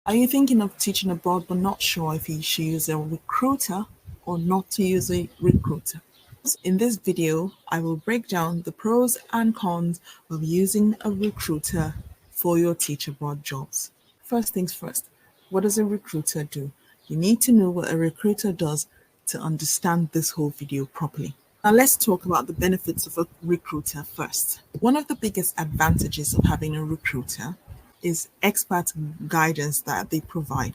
Are you thinking of teaching abroad but not sure if you should use a recruiter or not to use a recruiter? In this video, I will break down the pros and cons of using a recruiter for your teach abroad jobs. First things first, what does a recruiter do? You need to know what a recruiter does to understand this whole video properly. Now let's talk about the benefits of a recruiter first. One of the biggest advantages of having a recruiter is expert guidance that they provide.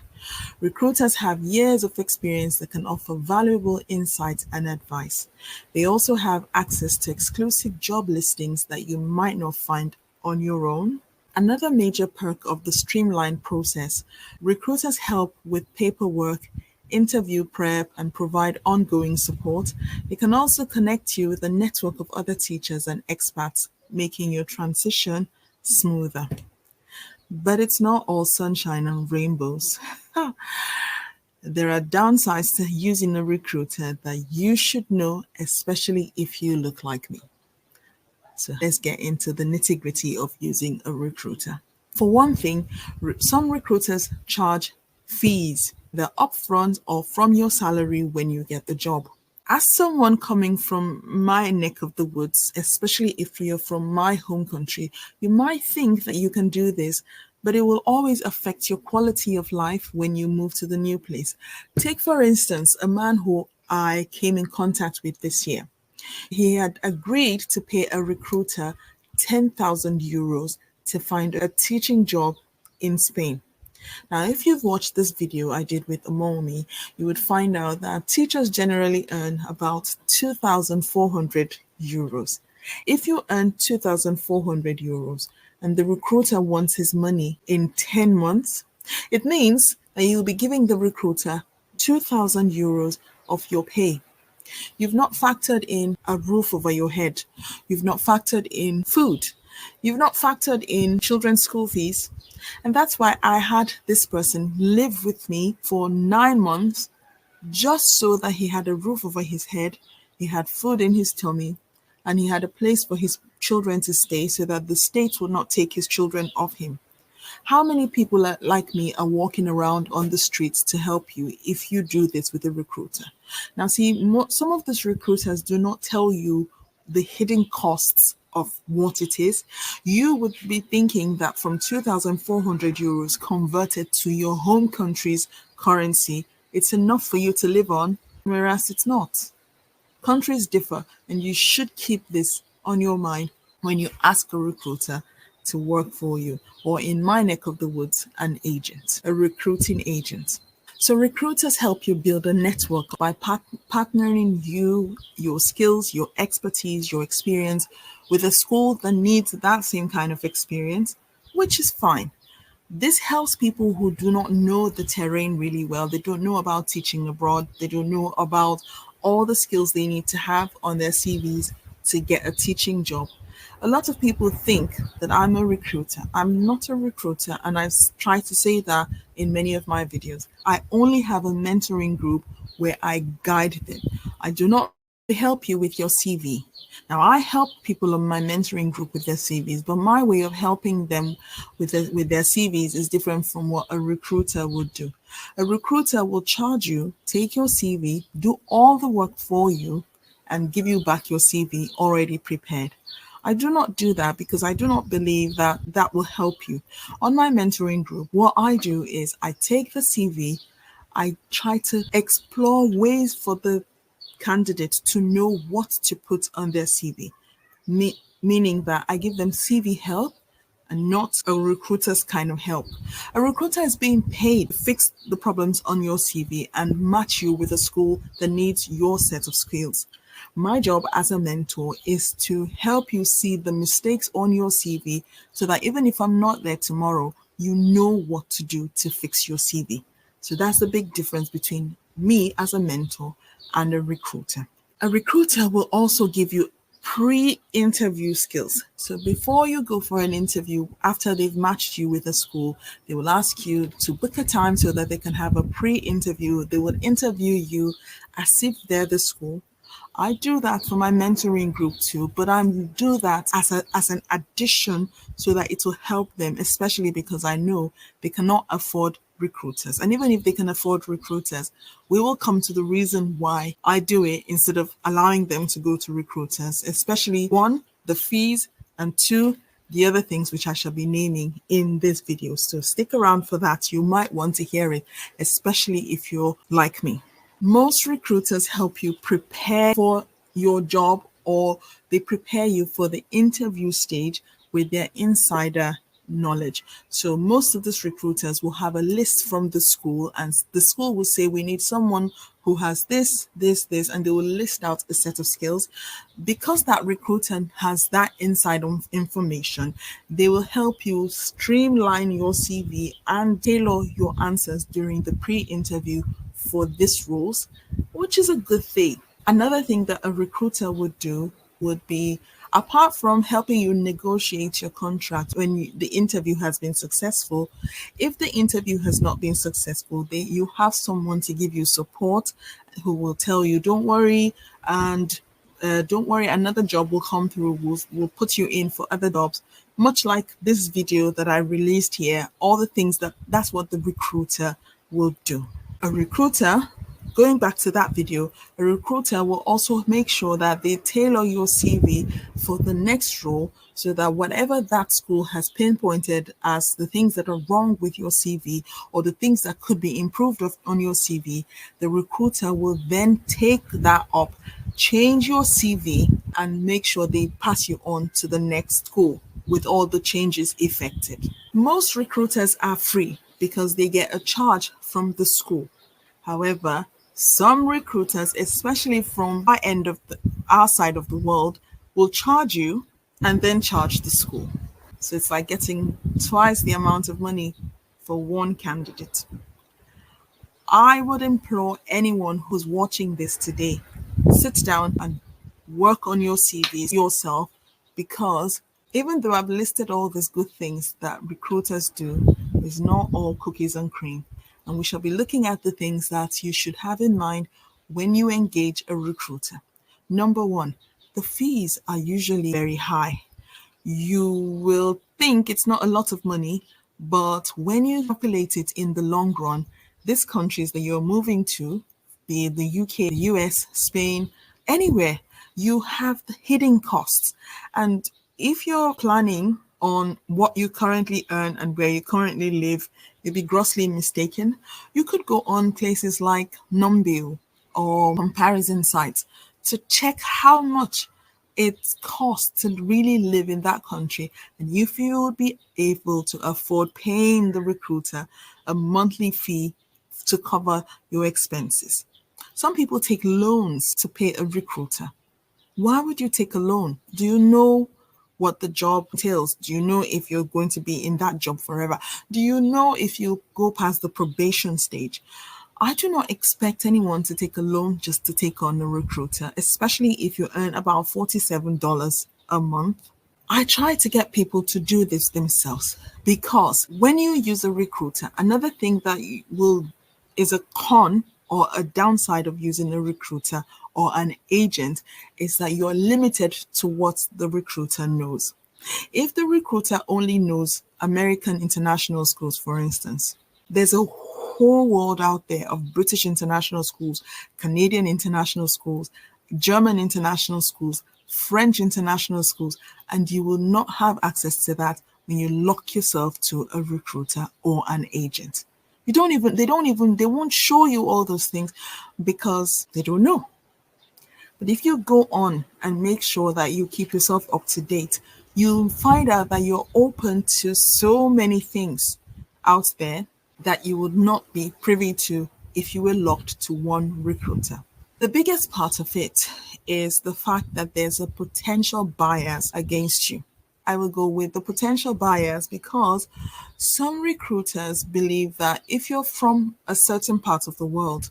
Recruiters have years of experience that can offer valuable insights and advice. They also have access to exclusive job listings that you might not find on your own. Another major perk of the streamlined process, recruiters help with paperwork, interview prep, and provide ongoing support. They can also connect you with a network of other teachers and experts, making your transition smoother. But it's not all sunshine and rainbows. There are downsides to using a recruiter that you should know, especially if you look like me. So let's get into the nitty-gritty of using a recruiter. For one thing, some recruiters charge fees, either upfront or from your salary when you get the job. As someone coming from my neck of the woods, especially if you're from my home country, you might think that you can do this, but it will always affect your quality of life when you move to the new place. Take, for instance, a man who I came in contact with this year. He had agreed to pay a recruiter 10,000 euros to find a teaching job in Spain. Now, if you've watched this video I did with Amomi, you would find out that teachers generally earn about 2,400 euros. If you earn 2,400 euros and the recruiter wants his money in 10 months, it means that you'll be giving the recruiter 2,000 euros of your pay. You've not factored in a roof over your head. You've not factored in food. You've not factored in children's school fees. And that's why I had this person live with me for 9 months just so that he had a roof over his head, he had food in his tummy, and he had a place for his children to stay so that the state would not take his children off him. How many people like me are walking around on the streets to help you if you do this with a recruiter? Now, see, some of these recruiters do not tell you the hidden costs of what it is. You would be thinking that from 2,400 euros converted to your home country's currency, it's enough for you to live on, whereas it's not. Countries differ, and you should keep this on your mind when you ask a recruiter to work for you, or in my neck of the woods, an agent, a recruiting agent. So recruiters help you build a network by partnering you, your skills, your expertise, your experience with a school that needs that same kind of experience, which is fine. This helps people who do not know the terrain really well. They don't know about teaching abroad. They don't know about all the skills they need to have on their CVs to get a teaching job. A lot of people think that I'm a recruiter. I'm not a recruiter, and I've tried to say that in many of my videos. I only have a mentoring group where I guide them. I do not help you with your CV. Now, I help people on my mentoring group with their CVs, but my way of helping them with their CVs is different from what a recruiter would do. A recruiter will charge you, take your CV, do all the work for you, and give you back your CV already prepared. I do not do that because I do not believe that that will help you. On my mentoring group, what I do is I take the CV, I try to explore ways for the candidate to know what to put on their CV, meaning that I give them CV help and not a recruiter's kind of help. A recruiter is being paid to fix the problems on your CV and match you with a school that needs your set of skills. My job as a mentor is to help you see the mistakes on your CV so that even if I'm not there tomorrow, you know what to do to fix your CV. So that's the big difference between me as a mentor and a recruiter. A recruiter will also give you pre-interview skills. So before you go for an interview, after they've matched you with a school, they will ask you to book a time so that they can have a pre-interview. They will interview you as if they're the school. I do that for my mentoring group too, but I do that as an addition so that it will help them, especially because I know they cannot afford recruiters. And even if they can afford recruiters, we will come to the reason why I do it instead of allowing them to go to recruiters, especially one, the fees, and two, the other things which I shall be naming in this video. So stick around for that. You might want to hear it, especially if you're like me. Most recruiters help you prepare for your job, or they prepare you for the interview stage with their insider knowledge. So most of these recruiters will have a list from the school, and the school will say, we need someone who has this, and they will list out a set of skills. Because that recruiter has that inside information, they will help you streamline your CV and tailor your answers during the pre-interview for these roles, which is a good thing. Another thing that a recruiter would do would be, apart from helping you negotiate your contract when the interview has been successful, if the interview has not been successful, you have someone to give you support who will tell you, don't worry, and don't worry, another job will come through. We'll put you in for other jobs. Much like this video that I released here, all the things that's what the recruiter will do. A recruiter, going back to that video, a recruiter will also make sure that they tailor your CV for the next role, so that whatever that school has pinpointed as the things that are wrong with your CV or the things that could be improved on your CV, the recruiter will then take that up, change your CV, and make sure they pass you on to the next school with all the changes effected. Most recruiters are free because they get a charge from the school. However, some recruiters, especially from our side of the world, will charge you and then charge the school. So it's like getting twice the amount of money for one candidate. I would implore anyone who's watching this today, sit down and work on your CVs yourself, because even though I've listed all these good things that recruiters do, it's not all cookies and cream. And we shall be looking at the things that you should have in mind when you engage a recruiter. Number one, the fees are usually very high. You will think it's not a lot of money, but when you calculate it in the long run, these countries that you're moving to, be it the UK, the US, Spain, anywhere, you have the hidden costs. And if you're planning on what you currently earn and where you currently live, you'd be grossly mistaken. You could go on places like Numbeo or comparison sites to check how much it costs to really live in that country, and if you would be able to afford paying the recruiter a monthly fee to cover your expenses. Some people take loans to pay a recruiter. Why would you take a loan? Do you know what the job entails? Do you know if you're going to be in that job forever? Do you know if you go past the probation stage? I do not expect anyone to take a loan just to take on a recruiter, especially if you earn about $47 a month. I try to get people to do this themselves, because when you use a recruiter, another thing that is a con or a downside of using a recruiter or an agent is that you're limited to what the recruiter knows. If the recruiter only knows American international schools, for instance, there's a whole world out there of British international schools, Canadian international schools, German international schools, French international schools, and you will not have access to that when you lock yourself to a recruiter or an agent. They won't show you all those things because they don't know. But if you go on and make sure that you keep yourself up to date, you'll find out that you're open to so many things out there that you would not be privy to if you were locked to one recruiter. The biggest part of it is the fact that there's a potential bias against you. I will go with the potential bias because some recruiters believe that if you're from a certain part of the world,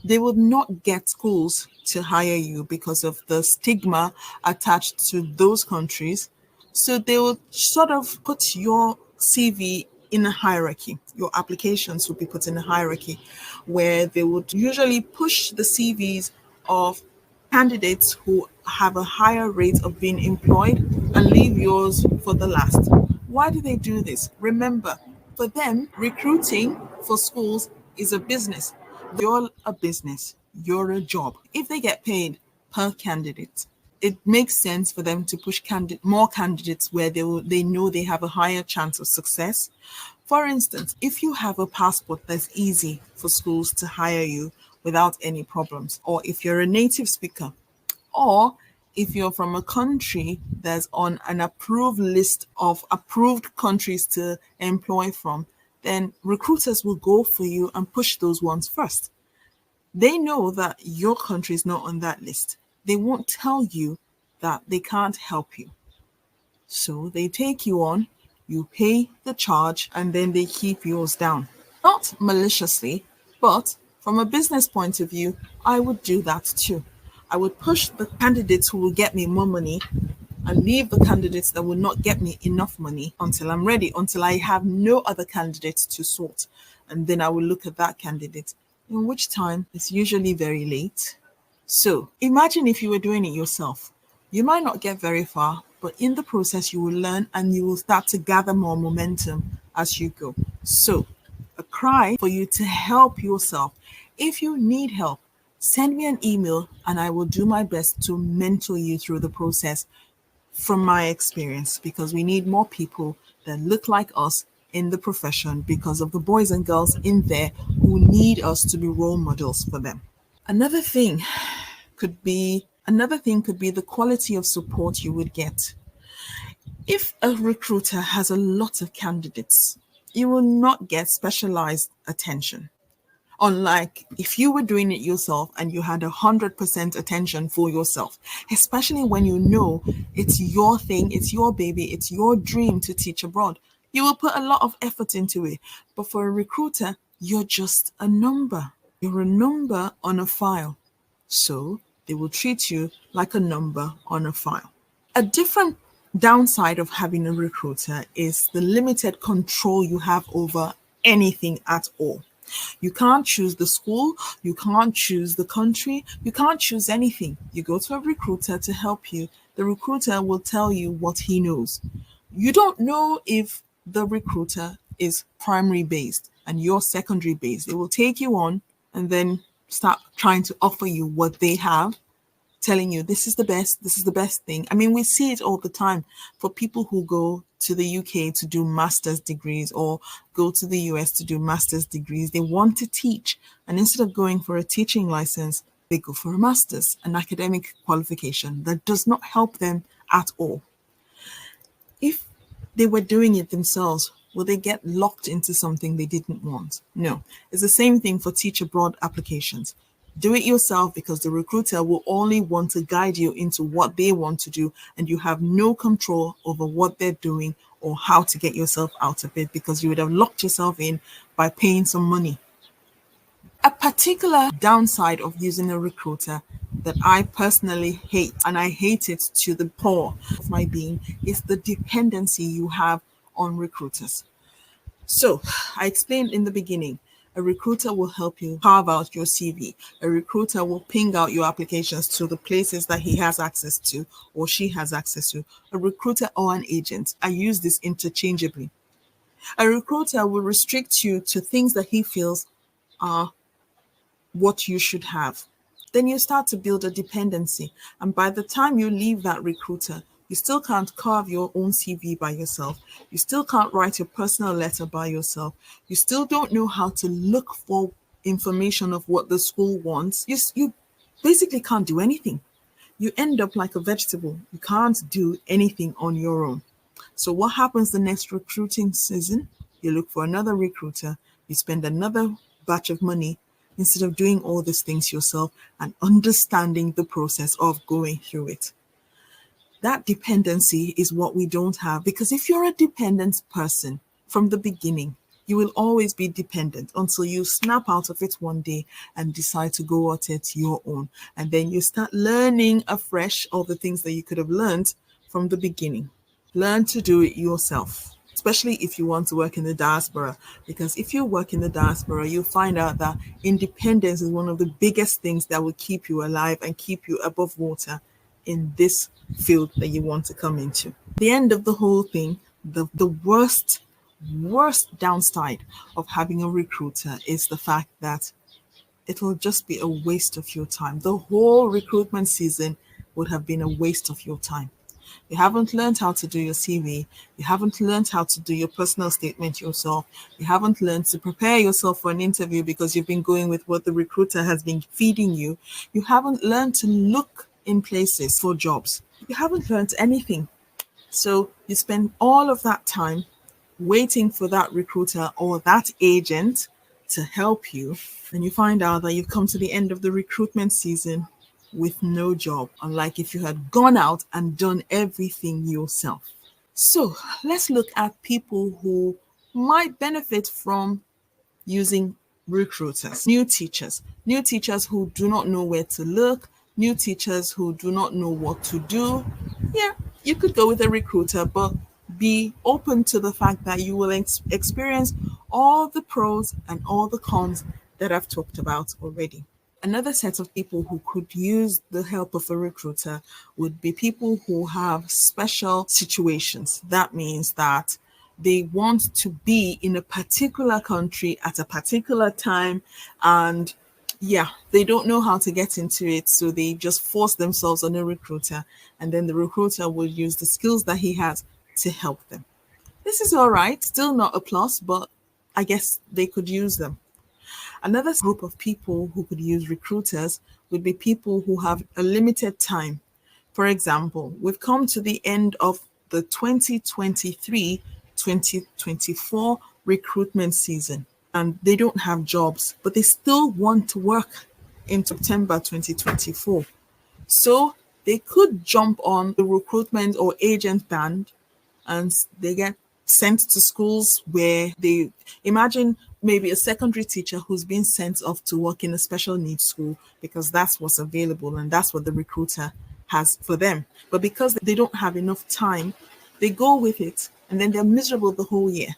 they would not get schools to hire you because of the stigma attached to those countries. So they will sort of put your CV in a hierarchy. Your applications will be put in a hierarchy where they would usually push the CVs of candidates who have a higher rate of being employed and leave yours for the last. Why do they do this? Remember, for them, recruiting for schools is a business. You're a business, you're a job. If they get paid per candidate, it makes sense for them to push more candidates where they know they have a higher chance of success. For instance, if you have a passport that's easy for schools to hire you without any problems, or if you're a native speaker, or if you're from a country that's on an approved list of approved countries to employ from, then recruiters will go for you and push those ones first. They know that your country is not on that list. They won't tell you that they can't help you. So they take you on, you pay the charge, and then they keep yours down. Not maliciously, but from a business point of view, I would do that too. I would push the candidates who will get me more money and leave the candidates that will not get me enough money until I'm ready, until I have no other candidates to sort. And then I will look at that candidate, in which time it's usually very late. So imagine if you were doing it yourself. You might not get very far, but in the process, you will learn and you will start to gather more momentum as you go. So, a cry for you to help yourself. If you need help, send me an email and I will do my best to mentor you through the process from my experience, because we need more people that look like us in the profession because of the boys and girls in there who need us to be role models for them. Another thing could be the quality of support you would get. If a recruiter has a lot of candidates, you will not get specialized attention. Unlike if you were doing it yourself and you had 100% attention for yourself, especially when you know it's your thing, it's your baby, it's your dream to teach abroad. You will put a lot of effort into it. But for a recruiter, you're just a number. You're a number on a file. So they will treat you like a number on a file. A different downside of having a recruiter is the limited control you have over anything at all. You can't choose the school, you can't choose the country, you can't choose anything. You go to a recruiter to help you. The recruiter will tell you what he knows. You don't know if the recruiter is primary based and you're secondary based. They will take you on and then start trying to offer you what they have, telling you this is the best thing. I mean, we see it all the time for people who go to the UK to do master's degrees or go to the US to do master's degrees. They want to teach, and instead of going for a teaching license, they go for a master's, an academic qualification that does not help them at all. If they were doing it themselves, will they get locked into something they didn't want? No. It's the same thing for teach abroad applications. Do it yourself because the recruiter will only want to guide you into what they want to do, and you have no control over what they're doing or how to get yourself out of it because you would have locked yourself in by paying some money. A particular downside of using a recruiter that I personally hate, and I hate it to the core of my being, is the dependency you have on recruiters. So, I explained in the beginning, a recruiter will help you carve out your CV. A recruiter will ping out your applications to the places that he has access to or she has access to. A recruiter or an agent, I use this interchangeably. A recruiter will restrict you to things that he feels are what you should have. Then you start to build a dependency. And by the time you leave that recruiter, you still can't carve your own CV by yourself. You still can't write your personal letter by yourself. You still don't know how to look for information of what the school wants. You basically can't do anything. You end up like a vegetable. You can't do anything on your own. So what happens the next recruiting season? You look for another recruiter. You spend another batch of money instead of doing all these things yourself and understanding the process of going through it. That dependency is what we don't have, because if you're a dependent person from the beginning, you will always be dependent until you snap out of it one day and decide to go at it your own. And then you start learning afresh all the things that you could have learned from the beginning. Learn to do it yourself, especially if you want to work in the diaspora. Because if you work in the diaspora, you'll find out that independence is one of the biggest things that will keep you alive and keep you above water in this field that you want to come into. The end of the whole thing, the worst worst downside of having a recruiter is the fact that it'll just be a waste of your time. The whole recruitment season would have been a waste of your time. You haven't learned how to do your CV. You haven't learned how to do your personal statement yourself. You haven't learned to prepare yourself for an interview because you've been going with what the recruiter has been feeding you. You haven't learned to look in places for jobs. You haven't learned anything. So you spend all of that time waiting for that recruiter or that agent to help you, and you find out that you've come to the end of the recruitment season with no job, unlike if you had gone out and done everything yourself. So let's look at people who might benefit from using recruiters. New teachers who do not know where to look, new teachers who do not know what to do. Yeah, you could go with a recruiter, but be open to the fact that you will experience all the pros and all the cons that I've talked about already. Another set of people who could use the help of a recruiter would be people who have special situations. That means that they want to be in a particular country at a particular time, and yeah, they don't know how to get into it, so they just force themselves on a recruiter, and then the recruiter will use the skills that he has to help them. This is all right, still not a plus, but I guess they could use them. Another group of people who could use recruiters would be people who have a limited time. For example, we've come to the end of the 2023-2024 recruitment season, and they don't have jobs, but they still want to work in September 2024. So they could jump on the recruitment or agent band, and they get sent to schools where they imagine maybe a secondary teacher who's been sent off to work in a special needs school because that's what's available and that's what the recruiter has for them. But because they don't have enough time, they go with it and then they're miserable the whole year.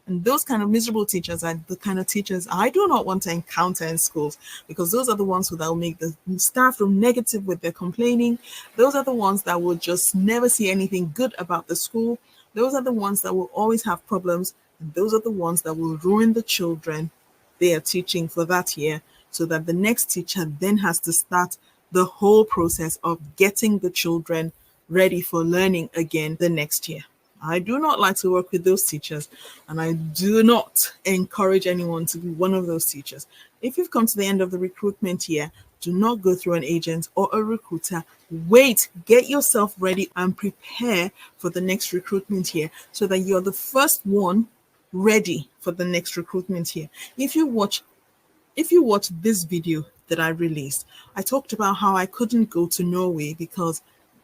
And those kind of miserable teachers are the kind of teachers I do not want to encounter in schools, because those are the ones that will make the staff room negative with their complaining. Those are the ones that will just never see anything good about the school. Those are the ones that will always have problems. And those are the ones that will ruin the children they are teaching for that year, so that the next teacher then has to start the whole process of getting the children ready for learning again the next year. I do not like to work with those teachers, and I do not encourage anyone to be one of those teachers. If you've come to the end of the recruitment year, do not go through an agent or a recruiter. Wait, get yourself ready and prepare for the next recruitment year so that you're the first one ready for the next recruitment year. If you watch this video that I released, I talked about how I couldn't go to Norway because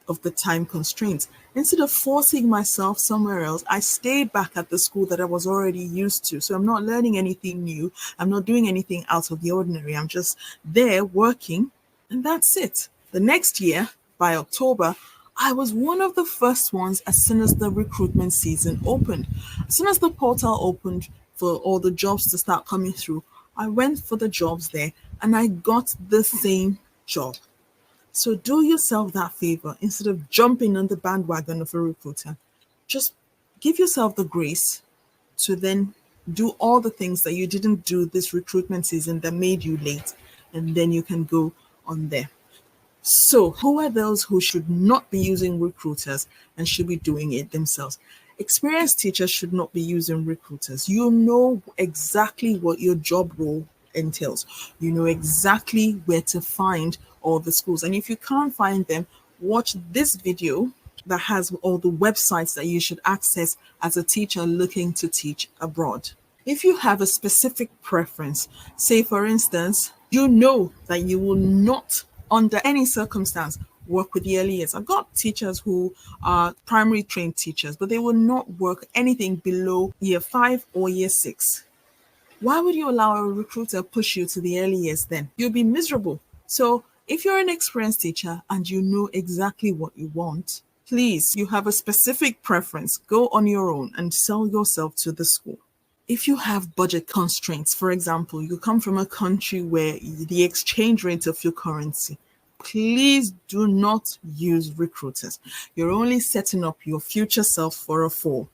of the time constraints. Instead of forcing myself somewhere else, I stayed back at the school that I was already used to. So I'm not learning anything new. I'm not doing anything out of the ordinary. I'm just there working, and that's it. The next year, by October, I was one of the first ones as soon as the recruitment season opened. As soon as the portal opened for all the jobs to start coming through, I went for the jobs there and I got the same job. So do yourself that favor. Instead of jumping on the bandwagon of a recruiter, just give yourself the grace to then do all the things that you didn't do this recruitment season that made you late, and then you can go on there. So who are those who should not be using recruiters and should be doing it themselves? Experienced teachers should not be using recruiters. You know exactly what your job role entails. You know exactly where to find all the schools. And if you can't find them, watch this video that has all the websites that you should access as a teacher looking to teach abroad. If you have a specific preference, say for instance, you know that you will not under any circumstance work with the early years. I've got teachers who are primary trained teachers, but they will not work anything below year 5 or year 6. Why would you allow a recruiter push you to the early years then? You'll be miserable. So if you're an experienced teacher and you know exactly what you want, please, you have a specific preference, go on your own and sell yourself to the school. If you have budget constraints, for example, you come from a country where the exchange rate of your currency, please do not use recruiters. You're only setting up your future self for a fall.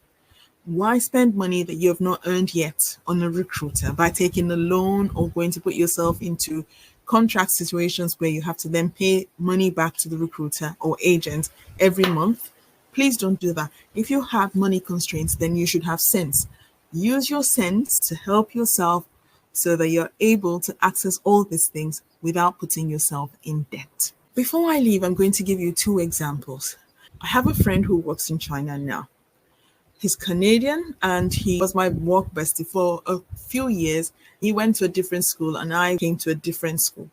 Why spend money that you have not earned yet on a recruiter by taking a loan or going to put yourself into contract situations where you have to then pay money back to the recruiter or agent every month? Please don't do that. If you have money constraints, then you should have sense. Use your sense to help yourself so that you're able to access all these things without putting yourself in debt. Before I leave, I'm going to give you two examples. I have a friend who works in China now. He's Canadian and he was my work bestie for a few years. He went to a different school and I came to a different school.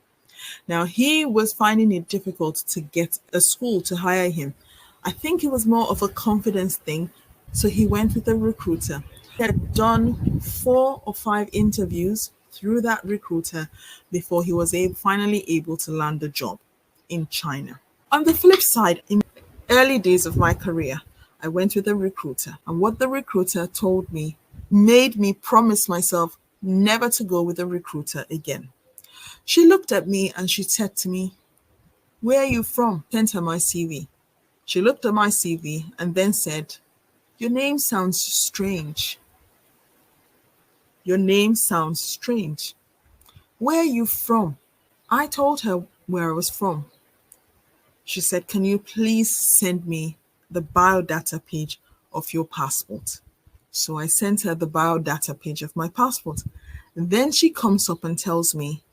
Now, he was finding it difficult to get a school to hire him. I think it was more of a confidence thing. So he went with a recruiter. He had done 4 or 5 interviews through that recruiter before he was finally able to land a job in China. On the flip side, in early days of my career, I went with a recruiter, and what the recruiter told me made me promise myself never to go with a recruiter again. She looked at me and she said to me, "Where are you from?" Sent her my CV. She looked at my CV and then said, "Your name sounds strange. Your name sounds strange. Where are you from?" I told her where I was from. She said, "Can you please send me the biodata page of your passport?" So I sent her the biodata page of my passport. And then she comes up and tells me,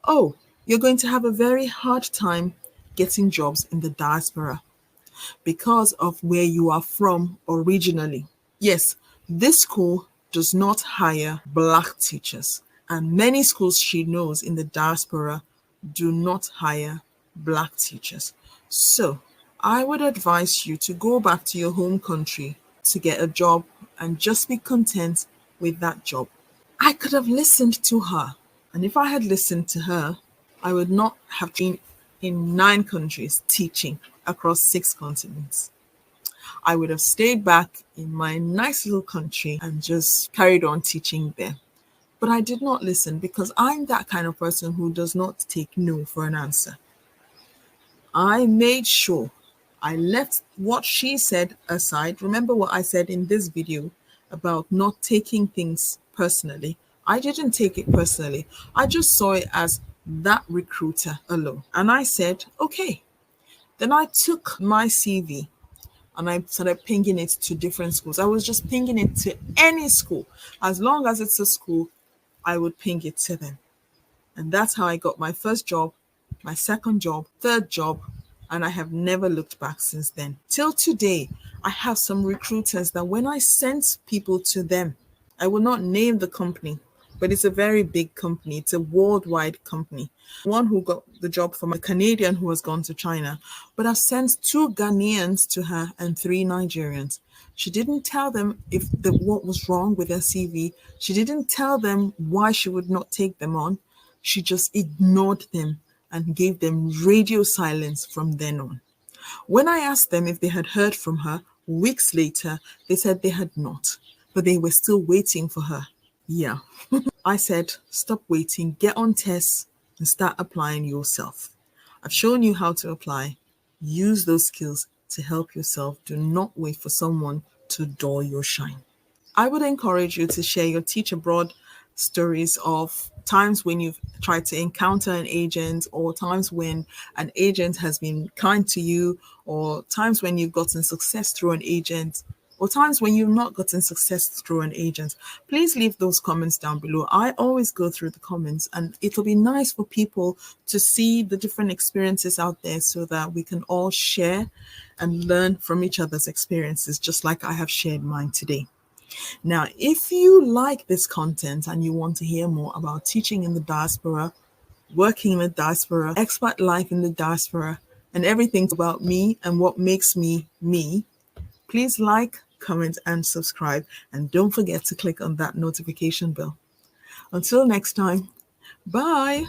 "Oh, you're going to have a very hard time getting jobs in the diaspora because of where you are from originally." Yes, this school does not hire Black teachers, and many schools she knows in the diaspora do not hire Black teachers. So I would advise you to go back to your home country to get a job and just be content with that job. I could have listened to her, and if I had listened to her, I would not have been in 9 countries teaching across 6 continents. I would have stayed back in my nice little country and just carried on teaching there. But I did not listen because I'm that kind of person who does not take no for an answer. I made sure I left what she said aside. Remember what I said in this video about not taking things personally. I didn't take it personally. I just saw it as that recruiter alone. And I said, okay. Then I took my CV and I started pinging it to different schools. I was just pinging it to any school. As long as it's a school, I would ping it to them. And that's how I got my first job, my second job, third job, and I have never looked back since then. Till today, I have some recruiters that when I send people to them, I will not name the company, but it's a very big company. It's a worldwide company. One who got the job from a Canadian who has gone to China, but I've sent 2 Ghanaians to her and 3 Nigerians. She didn't tell them what was wrong with their CV. She didn't tell them why she would not take them on. She just ignored them and gave them radio silence from then on. When I asked them if they had heard from her weeks later, they said they had not, but they were still waiting for her. Yeah. I said, stop waiting, get on tests and start applying yourself. I've shown you how to apply. Use those skills to help yourself. Do not wait for someone to dull your shine. I would encourage you to share your teach abroad stories of times when you've tried to encounter an agent, or times when an agent has been kind to you, or times when you've gotten success through an agent, or times when you've not gotten success through an agent. Please leave those comments down below. I always go through the comments, and it'll be nice for people to see the different experiences out there so that we can all share and learn from each other's experiences, just like I have shared mine today. Now, if you like this content and you want to hear more about teaching in the diaspora, working in the diaspora, expat life in the diaspora, and everything about me and what makes me me, please like, comment, and subscribe. And don't forget to click on that notification bell. Until next time, bye.